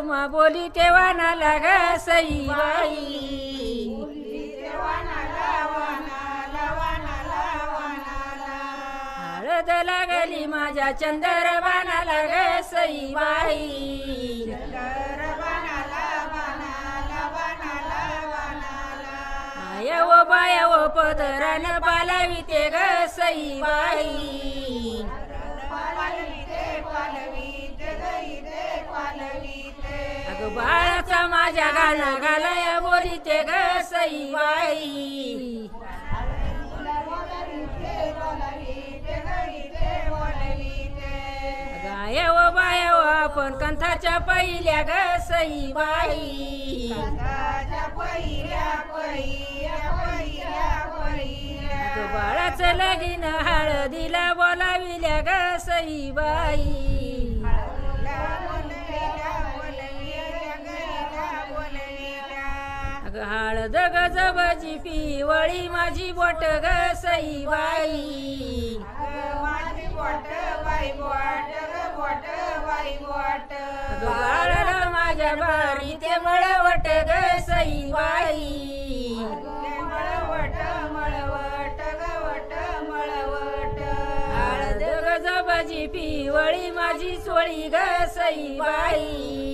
कुसुमा बोली तेव्हा नाला ग सईबाई हळद लागली माझ्या चंद्रबाणाला ग सईबाई आया वो बाया वो पदरान पालविते ग सईबाई अगं बाळाचा माझ्या गाणं घालाया बोलीते ग सईबाई गाया व बाया व आपण कंथाच्या पहिल्या ग सईबाई अगं बाळाचं लगीन हळदीला बोलाविल्या ग सईबाई अगं हळद गजबाची पिवळी माझी बोट ग सईबाई अगं बाळाला माझ्या बारी ते मळवट ग सईबाई हळद गजबाची पिवळी माझी चोळी ग सईबाई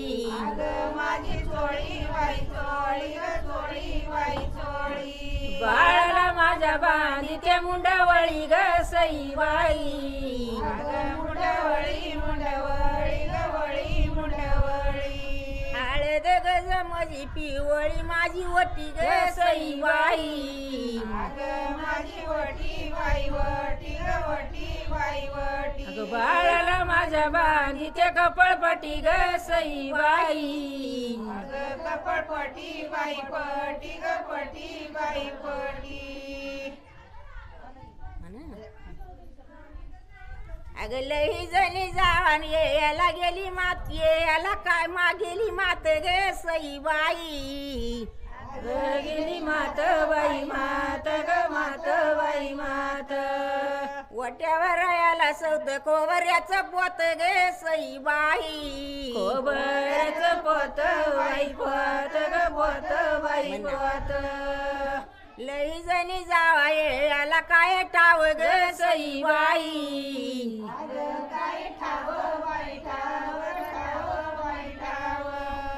बाळाला माझ्या बांधी ते मुंडवळी ग सईबाई हळद गज माझी पिवळी माझी वटी ग सईबाई अगं बाळाला माझ्या बांधी ते कपळपटी ग सईबाई कपळपटी बाई पटी ग पटी बाई पटी अगं लई जणी जावान याला गेली मात याला काय मागेली मात ग सईबाई गेली मात बाई मात ग मात बाई मात वट्यावर याला सौद कोवऱ्याचं पोत ग सईबाई कोवऱ्याचं पोत बाई पोत ग पोत बाई पोत लई जणी जावा याला काय टाव ग सईबाई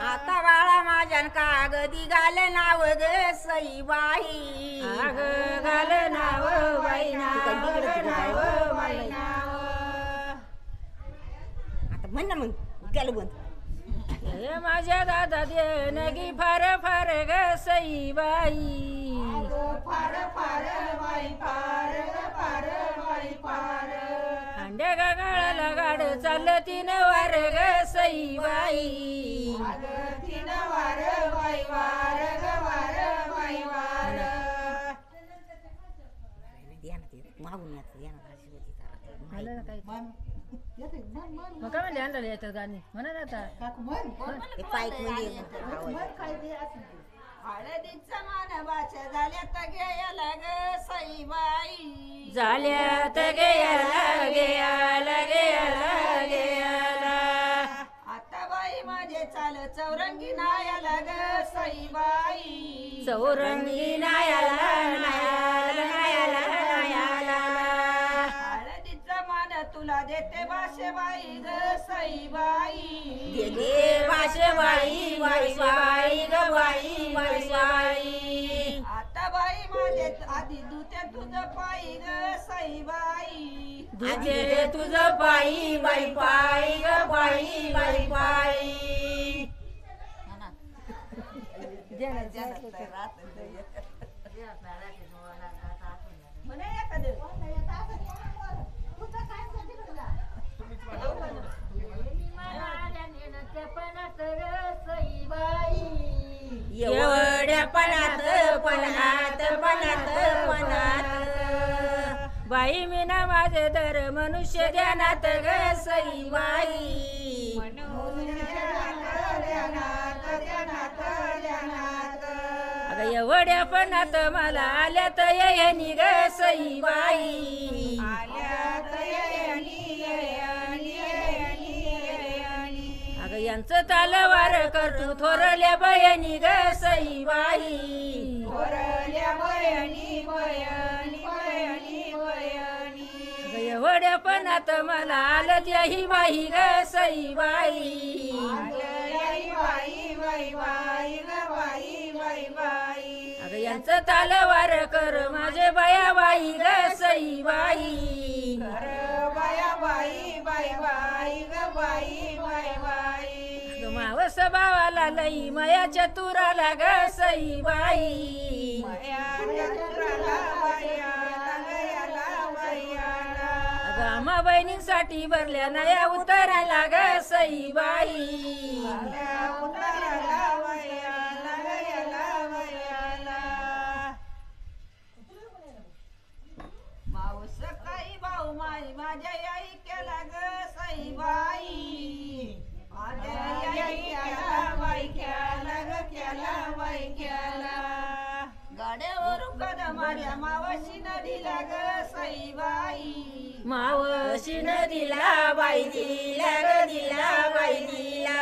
आता बाळा माझ्या कागदी घाल नाव ग सईबाई अग घाल नाव बाई नाव बाई नाव आता म्हण ना मग त्याला बंद माझ्या दादा देणगी फार फार ग सईबाई अंड्या गाळाला गाड चाललं तीन वार ग सईबाई मागून मग काय म्हणले आणलं येतात गाणी म्हणा ना आता हळदीचा मानवाच्या झाल्यात गेला ग सईबाई झाल्यात गेला गेला गेला गेला आता बाई माझे चाल चौरंगी नायाला ग सईबाई चौरंगी नायाला नायाला नायाला नायाला हळदीचा मान तुला देते भाषेबाई ग सईबाई दे भाषेबाई बाई बाई ग बाई बाई बाई आता बाई माझे आधी दुते तुझं पायी ग सईबाई दुजे तुझं पायी बाई पायी ग बाई बाई बाई एवढ्या पणात पणात पणात पणात बाई मीना माझे दर मनुष्य ध्यानात ग सईबाई अगं एवढ्या पणात मला आल्यात येणी ग सईबाई अगं यांचं तलवार करतो थोरल्या बयणी ग सईबाई थोरल्या बयणी बयणी बयणी बयणी एवढ्यापणात मला आलं त्याही बाई ग सईबाई बाई बाई बाई ग बाई बाई बाई अगं यांचं तलवार कर माझे बया बाई ग सईबाई बाया बाई बाई बाई ग बाई बाई बाई मावस भावाला लई मया चतुराला ग सईबाई आम्हा बहिणींसाठी भरल्या नया उतरायला ग सईबाई मावस काही भाऊ माई माझ्या आई केला ग सईबाई माझ्या आई केला बाई केला ग केला बाई केला गाड्यावर कदमाड्या मावशी नदीला ग सईबाई मावशी दिला बाई दिला ग दिला बाई दिला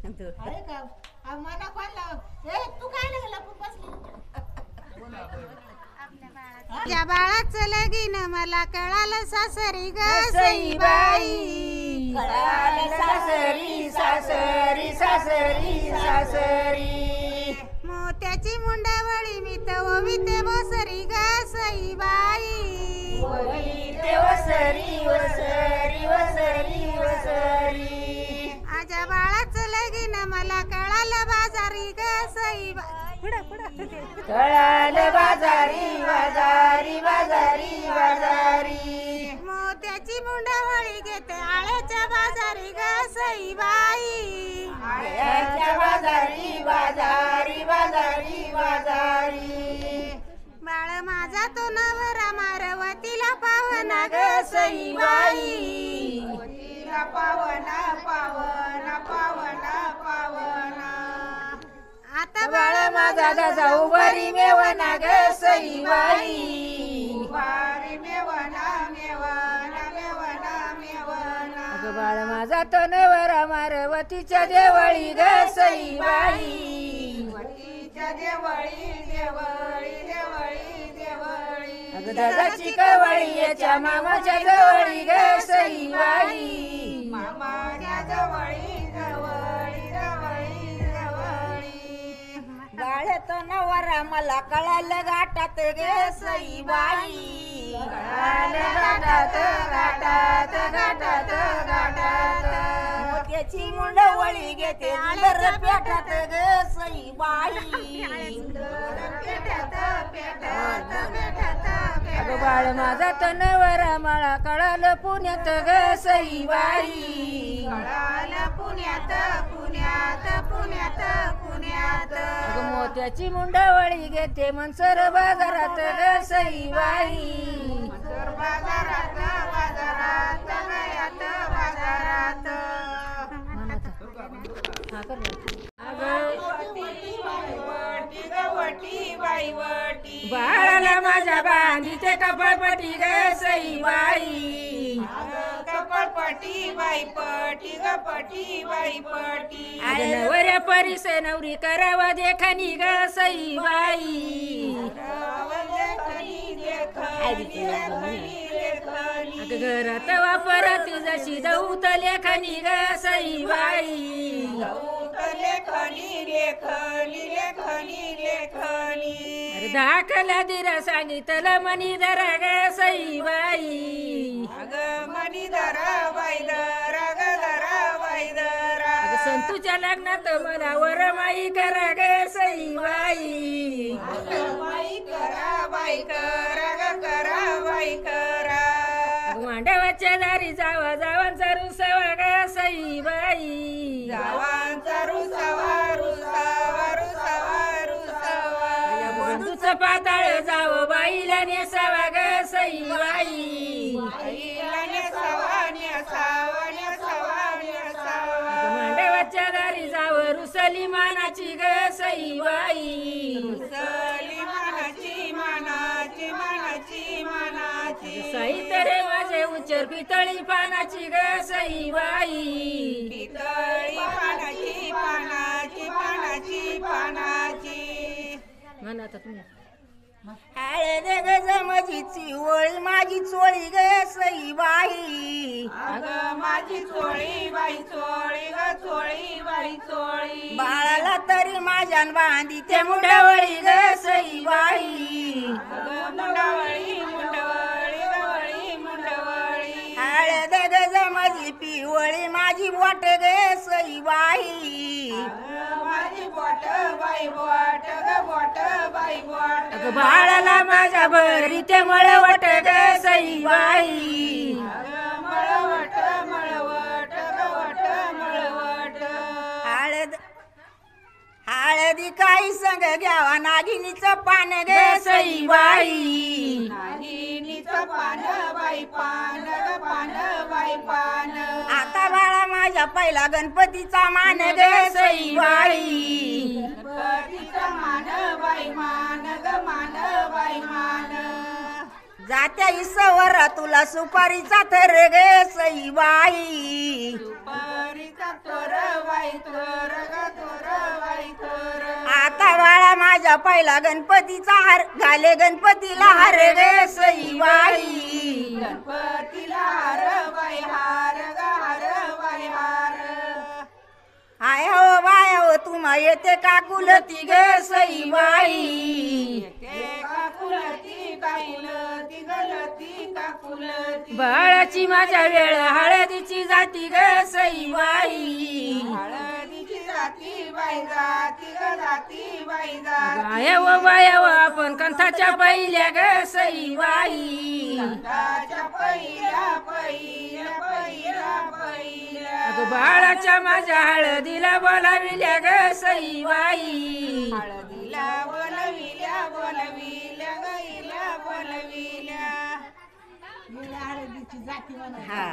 अरे का मला कोण लाव ए तू काय लागला बसली त्या बाळाचं लगीन मला कळालं सासरी ग सईबाई कळालं सासरी सासरी सासरी सासरी मोत्याची मुंडावळी मी तविते बसरी ग सईबाई ते वसरी वसरी वसरी वसरी आजा बाळाचं लगीन मला कळालं बाजारी ग सईबाई कळालं बाजारी बाजारी बाजारी बाजारी मोत्याची मुंडावळी घेते आळ्याच्या बाजारी ग सईबाई आळ्याच्या बाजारी बाजारी बाजारी बाजारी बाळ माझा तो नवरा मारवतीला पावना ग सईबाई पावना पावना पावना पावना आता बाळ माझा जाऊ बरी मेवना ग सईबाई वारी मेवना मेवना मेवना मेवना अगं बाळ माझा तो नवरा मारवतीच्या देवळी ग सईबाई वटीच्या देवळी देवळी देवळी देवळी अगं दादाची कवळी याच्या मामाच्या जवळी ग सईबाई मामाच्या जवळी जवळी जवळी जवळी बाळ तो नवरा मला कळालं गाठात ग सईबाई कळालं गाठात गाठात गाठात गाठात मोत्याची मुंडवळी घेते आळर पेटात ग सईबाई अगं बाळ माझा तो नवरा मला कळालं पुण्यात ग सईबाई कळालं पुण्यात पुण्यात पुण्यात पुण्यात अगं मोत्याची मुंडवळी घेते मनसर बाजारात ग सईबाई बाजारात बाजारात गयात बाजारात वटी ग वटी बाई वटी बाळाला माझ्या बांधीचे कपाळपटी ग सईबाई कपाळपटी बाई पटी ग पटी बाई पटी नवऱ्या परिसे नवरी करावा देखानी ग सईबाई अगं घरात वापरत जशी दौत लेखनी ग सईबाई लेखनी लेखनी लेखनी लेखनी दाखला दिरा सांगितलं मनी दरा ग सईबाई अग मनी दरा बाई दरा ग दरा बाई दरा संतूच्या लग्नात मला वरमाई करा ग सईबाई बाई करा बाई करा ग करा बाई करा मांडवाच्या दारी जावा जावांचा रुसवा ग सईबाई जावांचा रुसावा रुसावा रुसावा रुसावा बंधूचं पाताळ जावं बाईला नेसावा ग सईबाई बाईला नेसावा नेसावा नेसावा नेसावा मांडवाच्या दारी जावं रुसली मानाची ग सईबाई रुसली मानाची बाई तरे माझे उच्चर पितळी पानाची ग सईबाई पितळी पानाची पानाची पानाची पानाची म्हणा आता तुम्ही हळद ग जमजीची ओळी माझी चोळी ग सईबाई अगं माझी चोळी बाई चोळी ग चोळी बाई चोळी बाळाला तरी माझ्यान बांधी ते मुंडावळी ग सईबाई अगं मुंडावळी मुंडवळी गवळी मुंडवळी हळद ग जमजी पिवळी माझी बोट ग सईबाई अगं माझी बोट बाई बोट ग बोट बाई बोट अगं बाळाला माझ्या भरी ते मळवट ग सईबाई अगं मळवट मळवट गवट मळवट हळदी काही संग घ्यावा नागिनीचं पान ग सईबाई नागिनीचं पान बाई पान ग पान बाई पान आता बाळा माझ्या पहिला गणपतीचा मान ग सईबाई गणपतीचा मान बाई मान ग मान बाई मान जात्या इसवर तुला सुपारीचा थर ग सईबाई सुपारीचा तोर बाई तोर ग तोर बाई तोर आता बाळा माझ्या पहिला गणपतीचा हार घाले गणपतीला हार ग सईबाई गणपतीला हार बाई हार ग हार बाई हार आय हो बाय हो तुम्हा येते का कुलती ग सईबाई येते का कुलती का कुलती गलती का कुलती बाळाची माझ्या वेळ हळदीची जाती ग सईबाई हळदीची जाती बाई जाती ग जाती बाई जाती बाया आपण कंथाच्या पहिल्या ग सईबाई कंदाच्या पहिल्या पहिल्या पहिल्या पहिल्या अगं बाळाच्या माझ्या हळदीला बोलाविल्या ग सईबाई हळदीला बोलविल्या बोलविल्या गईला बोलविल्या हळदीची जाती हा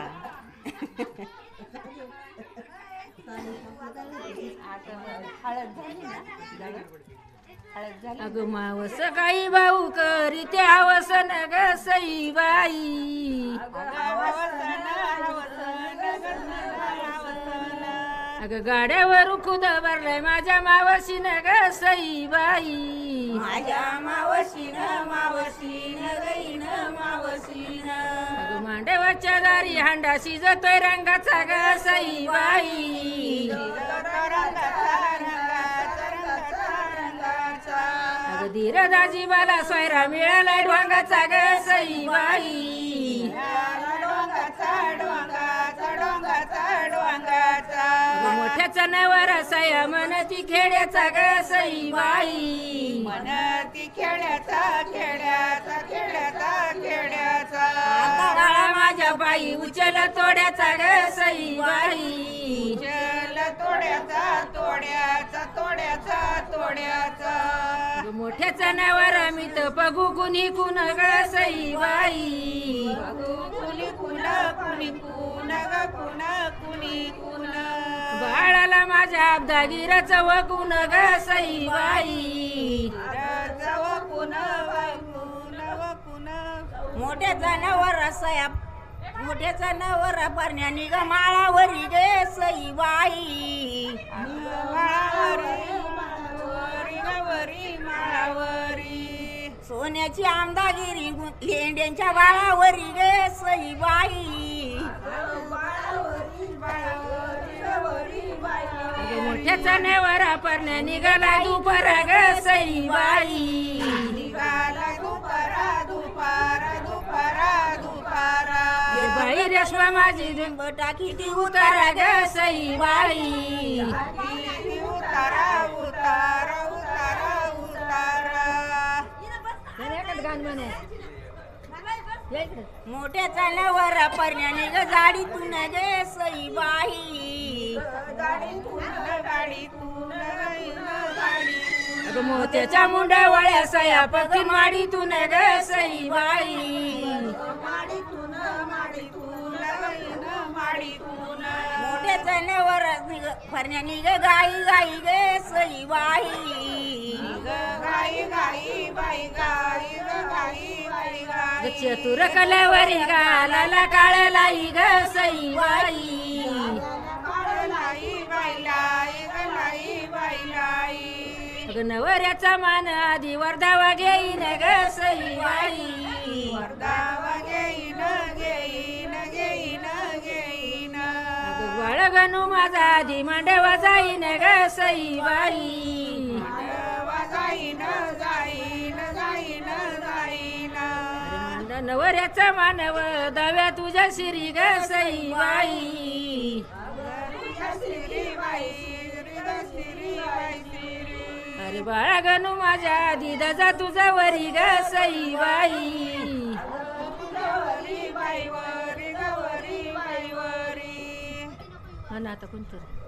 अगं मावस काही भाऊ करी ते हवसन ग सईबाई अगं गाड्यावर खुद भरलाय माझ्या मावशीन ग सईबाई माझ्या मावशीन मावशीन गईन मावशीन अगं मांडवाच्या दारी हांडा शिजतोय रंगाचा ग सईबाई अगं धीरदाजी बाला सोयरा मिळालाय ढोंगाचा ग सईबाई अगं मोठ्याचा नवरा सया म्हणती खेड्याचा ग सईबाई मनती खेड्याचा खेड्याचा खेड्याचा खेड्याचा आता बाळा माझ्या बाई उचल तोड्याचा ग सईबाई चल तोड्याचा तोड्याचा तोड्याचा तोड्याचा अगं मोठ्याचा नवरा मी तर बघू कुणी कुण ग सईबाई कुणी कुण कुणी कुण ग कुण कुणी कुण बाळाला माझ्या अब्दागिराचं वगुण ग सईबाई जव कुण कुण व कुण मोठ्या जनावर सया मोठ्या जनावर परण्यानी ग माळावरी ग सईबाई माळावरी माळावरी सोन्याची आमदागिरी लेंड्यांच्या बाळावरी ग सईबाई अगं मोठ्याचा नवरा परण्या निघाला दुपार ग सईबाई निघाला दुपारा दुपारा दुपारा दुपारा बाई रेशमा माझी टाकी ती उतारा ग सईबाई उतारा उतारा उतारा उतारा गाण म्हणे मोठ्या जनावर परण्यानी ग गाडीतून ग सईबाई अगं मोत्याच्या मुंडावळ्या सया पकी माडीतून ग सईबाई मोठ्या जनावर परण्यानी ग गाई गाई ग सईबाई गाई गाई बाई गाई गाई बाई गाई चतुर कलावरी गालाला काळ लाई ग सईबाई अगं नवऱ्याचा मान आधी वर्धावा घेईन ग सईबाई अगं बाळगणू माझा आधी मांडवा जाईन ग सईबाई नवऱ्याचा मानव दाव्या तुझ्या शिरी ग सईबाई अरे बाळा गणू माझ्या दिदाचा तुझा वरी ग सईबाई आता कोणतं